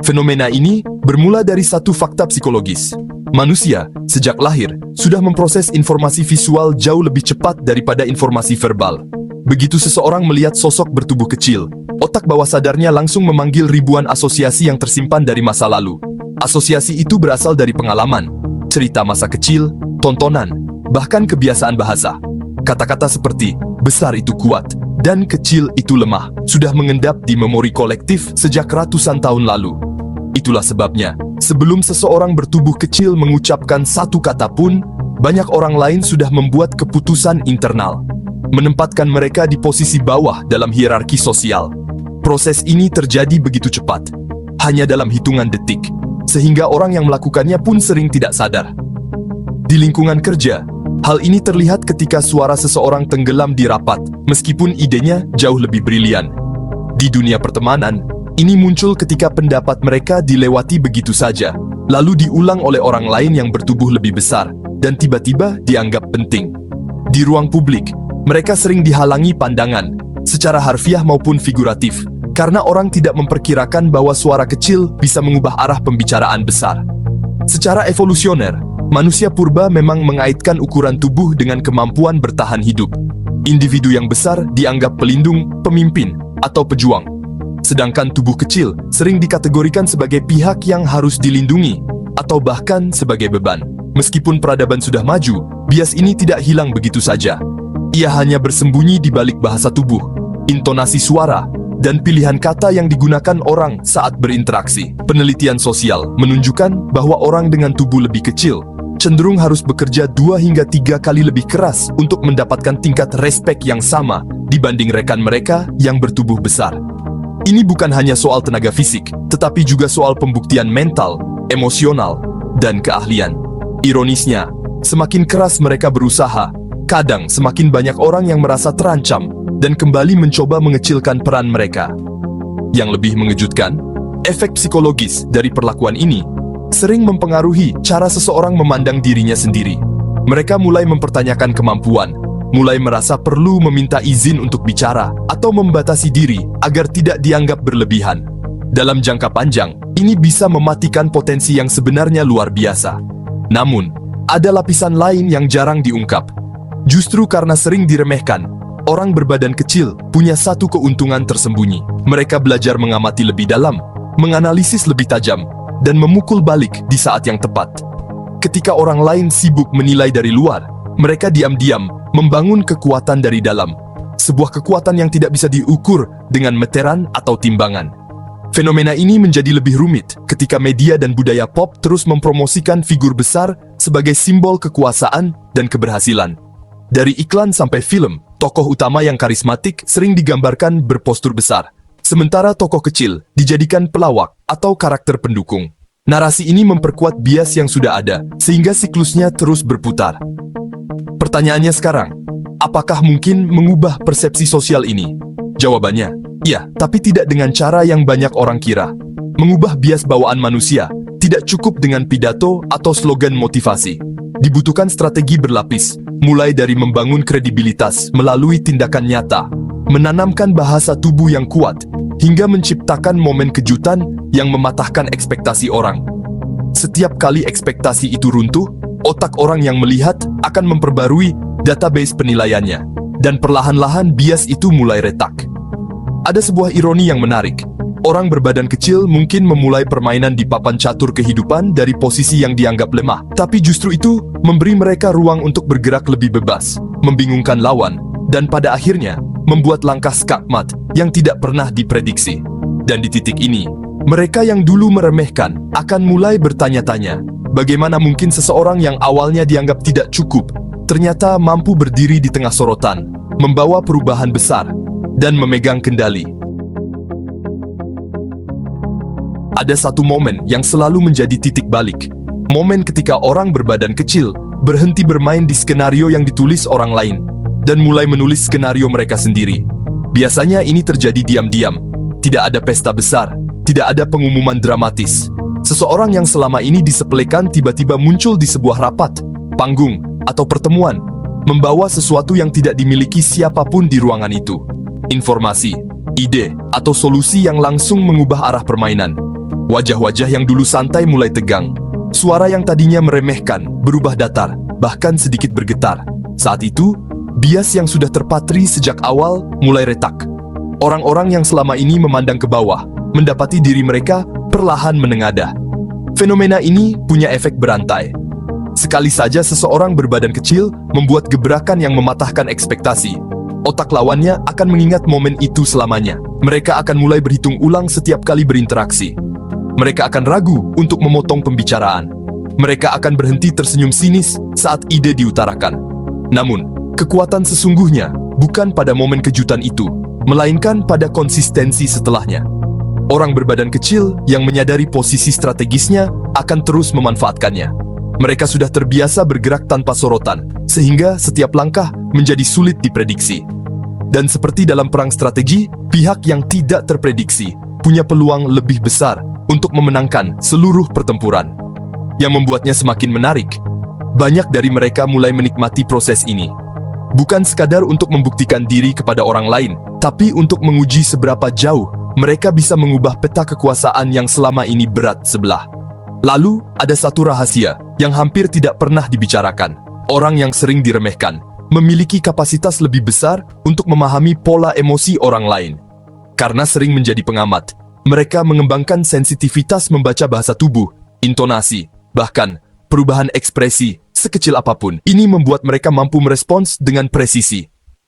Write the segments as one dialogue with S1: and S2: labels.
S1: Fenomena ini bermula dari satu fakta psikologis. Manusia, sejak lahir, sudah memproses informasi visual jauh lebih cepat daripada informasi verbal. Begitu seseorang melihat sosok bertubuh kecil, otak bawah sadarnya langsung memanggil ribuan asosiasi yang tersimpan dari masa lalu. Asosiasi itu berasal dari pengalaman, cerita masa kecil, tontonan, bahkan kebiasaan bahasa. Kata-kata seperti besar itu kuat dan kecil itu lemah sudah mengendap di memori kolektif sejak ratusan tahun lalu. Itulah sebabnya, sebelum seseorang bertubuh kecil mengucapkan satu kata pun, banyak orang lain sudah membuat keputusan internal, menempatkan mereka di posisi bawah dalam hierarki sosial. Proses ini terjadi begitu cepat, hanya dalam hitungan detik, sehingga orang yang melakukannya pun sering tidak sadar. Di lingkungan kerja, hal ini terlihat ketika suara seseorang tenggelam di rapat, meskipun idenya jauh lebih brilian. Di dunia pertemanan, ini muncul ketika pendapat mereka dilewati begitu saja, lalu diulang oleh orang lain yang bertubuh lebih besar, dan tiba-tiba dianggap penting. Di ruang publik, mereka sering dihalangi pandangan, secara harfiah maupun figuratif, karena orang tidak memperkirakan bahwa suara kecil bisa mengubah arah pembicaraan besar. Secara evolusioner, manusia purba memang mengaitkan ukuran tubuh dengan kemampuan bertahan hidup. Individu yang besar dianggap pelindung, pemimpin, atau pejuang. Sedangkan tubuh kecil sering dikategorikan sebagai pihak yang harus dilindungi, atau bahkan sebagai beban. Meskipun peradaban sudah maju, bias ini tidak hilang begitu saja. Ia hanya bersembunyi di balik bahasa tubuh, intonasi suara, dan pilihan kata yang digunakan orang saat berinteraksi. Penelitian sosial menunjukkan bahwa orang dengan tubuh lebih kecil cenderung harus bekerja 2 hingga 3 kali lebih keras untuk mendapatkan tingkat respek yang sama dibanding rekan mereka yang bertubuh besar. Ini bukan hanya soal tenaga fisik, tetapi juga soal pembuktian mental, emosional, dan keahlian. Ironisnya, semakin keras mereka berusaha, kadang semakin banyak orang yang merasa terancam dan kembali mencoba mengecilkan peran mereka. Yang lebih mengejutkan, efek psikologis dari perlakuan ini sering mempengaruhi cara seseorang memandang dirinya sendiri. Mereka mulai mempertanyakan kemampuan, mulai merasa perlu meminta izin untuk bicara, atau membatasi diri agar tidak dianggap berlebihan. Dalam jangka panjang, ini bisa mematikan potensi yang sebenarnya luar biasa. Namun, ada lapisan lain yang jarang diungkap. Justru karena sering diremehkan, orang berbadan kecil punya satu keuntungan tersembunyi. Mereka belajar mengamati lebih dalam, menganalisis lebih tajam, dan memukul balik di saat yang tepat. Ketika orang lain sibuk menilai dari luar, mereka diam-diam membangun kekuatan dari dalam. Sebuah kekuatan yang tidak bisa diukur dengan meteran atau timbangan. Fenomena ini menjadi lebih rumit ketika media dan budaya pop terus mempromosikan figur besar sebagai simbol kekuasaan dan keberhasilan. Dari iklan sampai film, tokoh utama yang karismatik sering digambarkan berpostur besar, sementara tokoh kecil dijadikan pelawak atau karakter pendukung. Narasi ini memperkuat bias yang sudah ada, sehingga siklusnya terus berputar. Pertanyaannya sekarang, apakah mungkin mengubah persepsi sosial ini? Jawabannya, iya, tapi tidak dengan cara yang banyak orang kira. Mengubah bias bawaan manusia tidak cukup dengan pidato atau slogan motivasi. Dibutuhkan strategi berlapis, mulai dari membangun kredibilitas melalui tindakan nyata, menanamkan bahasa tubuh yang kuat, hingga menciptakan momen kejutan yang mematahkan ekspektasi orang. Setiap kali ekspektasi itu runtuh, otak orang yang melihat akan memperbarui database penilaiannya, dan perlahan-lahan bias itu mulai retak. Ada sebuah ironi yang menarik. Orang berbadan kecil mungkin memulai permainan di papan catur kehidupan dari posisi yang dianggap lemah, tapi justru itu memberi mereka ruang untuk bergerak lebih bebas, membingungkan lawan, dan pada akhirnya membuat langkah skakmat yang tidak pernah diprediksi. Dan di titik ini, mereka yang dulu meremehkan akan mulai bertanya-tanya, bagaimana mungkin seseorang yang awalnya dianggap tidak cukup, ternyata mampu berdiri di tengah sorotan, membawa perubahan besar, dan memegang kendali. Ada satu momen yang selalu menjadi titik balik. Momen ketika orang berbadan kecil berhenti bermain di skenario yang ditulis orang lain, dan mulai menulis skenario mereka sendiri. Biasanya ini terjadi diam-diam. Tidak ada pesta besar, tidak ada pengumuman dramatis. Seseorang yang selama ini disepelekan tiba-tiba muncul di sebuah rapat, panggung, atau pertemuan, membawa sesuatu yang tidak dimiliki siapapun di ruangan itu. informasi, ide, atau solusi yang langsung mengubah arah permainan. Wajah-wajah yang dulu santai mulai tegang. Suara yang tadinya meremehkan berubah datar, bahkan sedikit bergetar. Saat itu, bias yang sudah terpatri sejak awal mulai retak. Orang-orang yang selama ini memandang ke bawah, mendapati diri mereka perlahan menengadah. Fenomena ini punya efek berantai. Sekali saja seseorang berbadan kecil membuat gebrakan yang mematahkan ekspektasi, otak lawannya akan mengingat momen itu selamanya. Mereka akan mulai berhitung ulang setiap kali berinteraksi. Mereka akan ragu untuk memotong pembicaraan. Mereka akan berhenti tersenyum sinis saat ide diutarakan. Namun, kekuatan sesungguhnya bukan pada momen kejutan itu, melainkan pada konsistensi setelahnya. Orang berbadan kecil yang menyadari posisi strategisnya akan terus memanfaatkannya. Mereka sudah terbiasa bergerak tanpa sorotan, sehingga setiap langkah menjadi sulit diprediksi. Dan seperti dalam perang strategi, pihak yang tidak terprediksi punya peluang lebih besar untuk memenangkan seluruh pertempuran. Yang membuatnya semakin menarik, banyak dari mereka mulai menikmati proses ini. Bukan sekadar untuk membuktikan diri kepada orang lain, tapi untuk menguji seberapa jauh mereka bisa mengubah peta kekuasaan yang selama ini berat sebelah. Lalu, ada satu rahasia yang hampir tidak pernah dibicarakan. Orang yang sering diremehkan memiliki kapasitas lebih besar untuk memahami pola emosi orang lain. Karena sering menjadi pengamat, mereka mengembangkan sensitivitas membaca bahasa tubuh, intonasi, bahkan perubahan ekspresi sekecil apapun. Ini membuat mereka mampu merespons dengan presisi,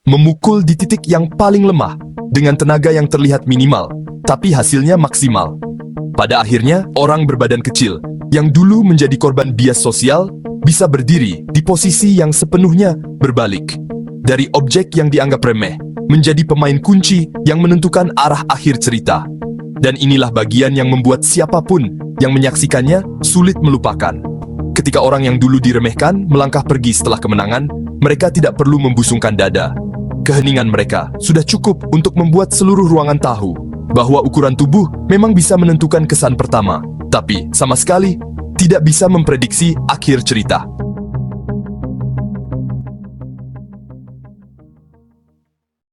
S1: memukul di titik yang paling lemah dengan tenaga yang terlihat minimal, tapi hasilnya maksimal. Pada akhirnya, orang berbadan kecil yang dulu menjadi korban bias sosial bisa berdiri di posisi yang sepenuhnya berbalik. Dari objek yang dianggap remeh, menjadi pemain kunci yang menentukan arah akhir cerita. Dan inilah bagian yang membuat siapapun yang menyaksikannya sulit melupakan. Ketika orang yang dulu diremehkan melangkah pergi setelah kemenangan, mereka tidak perlu membusungkan dada. Keheningan mereka sudah cukup untuk membuat seluruh ruangan tahu bahwa ukuran tubuh memang bisa menentukan kesan pertama, tapi sama sekali tidak bisa memprediksi akhir cerita.